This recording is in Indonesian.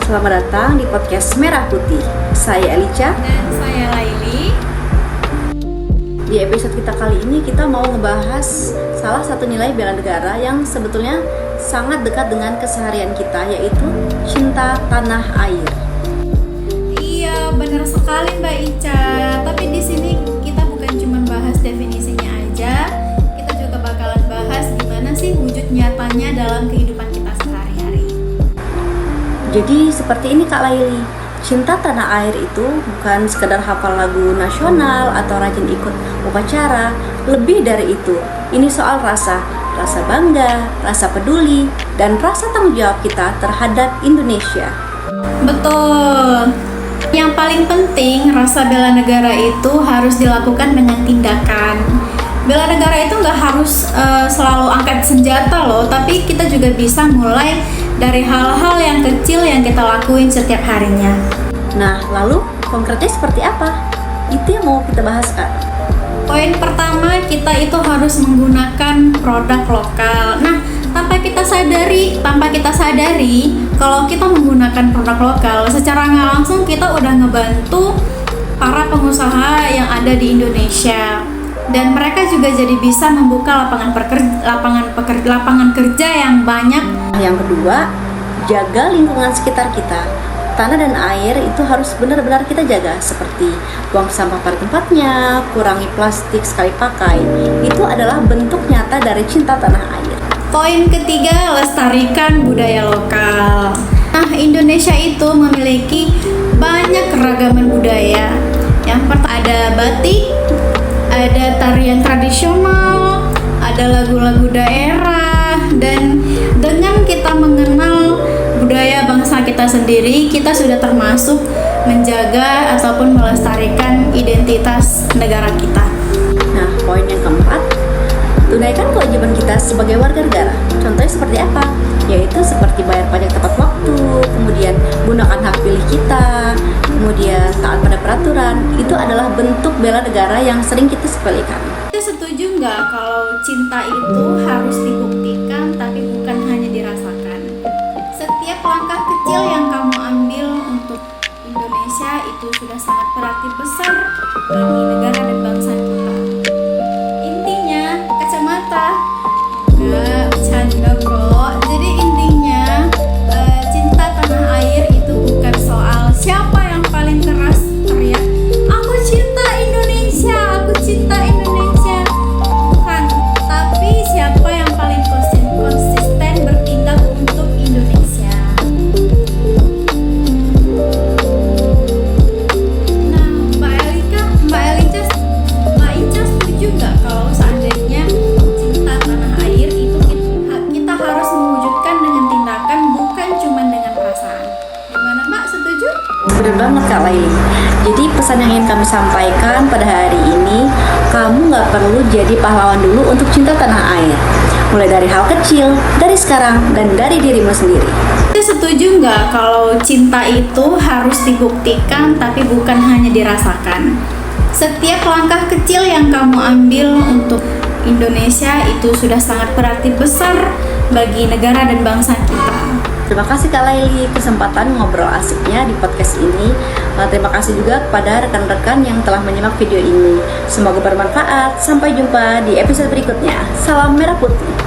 Selamat datang di podcast Merah Putih. Saya Alicia dan saya Laili. Di episode kita kali ini kita mau ngebahas salah satu nilai bela negara yang sebetulnya sangat dekat dengan keseharian kita, yaitu cinta tanah air. Iya, benar sekali Mbak Ica. Tapi di sini kita bukan cuma bahas definisinya aja, kita juga bakalan bahas gimana sih wujud nyatanya dalam kehidupan kita sehari-hari. Jadi seperti ini Kak Laili, cinta tanah air itu bukan sekedar hafal lagu nasional atau rajin ikut upacara. Lebih dari itu, ini soal rasa bangga, rasa peduli, dan rasa tanggung jawab kita terhadap Indonesia. Betul. Yang paling penting, rasa bela negara itu harus dilakukan dengan tindakan. Bela negara itu nggak harus selalu angkat senjata loh, tapi kita juga bisa mulai dari hal-hal yang kecil yang kita lakuin setiap harinya. Nah, lalu konkretnya seperti apa? Itu yang mau kita bahas, Kak. Poin pertama, kita itu harus menggunakan produk lokal. Nah, tanpa kita sadari kalau kita menggunakan produk lokal, secara nggak langsung kita udah ngebantu para pengusaha yang ada di Indonesia. Dan mereka juga jadi bisa membuka lapangan kerja yang banyak. Yang kedua, jaga lingkungan sekitar kita. Tanah dan air itu harus benar-benar kita jaga, seperti buang sampah pada tempatnya, kurangi plastik sekali pakai. Itu adalah bentuk nyata dari cinta tanah air. Poin ketiga, lestarikan budaya lokal. Nah, Indonesia itu memiliki banyak keragaman budaya. Yang pertama ada batik, ada tarian tradisional, ada lagu-lagu daerah, dan dengan kita mengenal budaya bangsa kita sendiri, kita sudah termasuk menjaga ataupun melestarikan identitas negara kita. Nah, poin yang keempat, tunaikan kewajiban kita sebagai warga negara. Contohnya seperti apa? Yaitu seperti bayar pajak tepat waktu, kemudian gunakan hak pilih kita, kemudian taat pada peraturan. Itu adalah bentuk bela negara yang sering kita sepelekan. Kita setuju nggak kalau cinta itu harus dibuktikan tapi bukan hanya dirasakan? Setiap langkah kecil yang kamu ambil untuk Indonesia itu sudah sangat berarti besar bagi negara dan bangsa kita. Intinya, kacamata nggak bercanda bro. Jadi intinya cinta tanah air itu bukan soal siapa yang paling keras teriak aku cinta Indonesia, aku cinta Indonesia, bukan, tapi siapa yang paling konsisten bertindak untuk Indonesia. Nah, Mbak Ica setuju nggak kalau seandainya cinta tanah air itu kita harus mewujudkan dengan tindakan, bukan cuma dengan perasaan? Gimana Mbak, setuju? Benar banget Kak Laili. Jadi pesan yang ingin kami sampaikan pada hari ini, kamu nggak perlu jadi pahlawan dulu untuk cinta tanah air. Mulai dari hal kecil, dari sekarang, dan dari dirimu sendiri. Kita setuju nggak kalau cinta itu harus dibuktikan tapi bukan hanya dirasakan? Setiap langkah kecil yang kamu ambil untuk Indonesia itu sudah sangat berarti besar bagi negara dan bangsa kita. Terima kasih Kak Laili kesempatan ngobrol asiknya di podcast ini. Terima kasih juga kepada rekan-rekan yang telah menyimak video ini. Semoga bermanfaat. Sampai jumpa di episode berikutnya. Salam Merah Putih.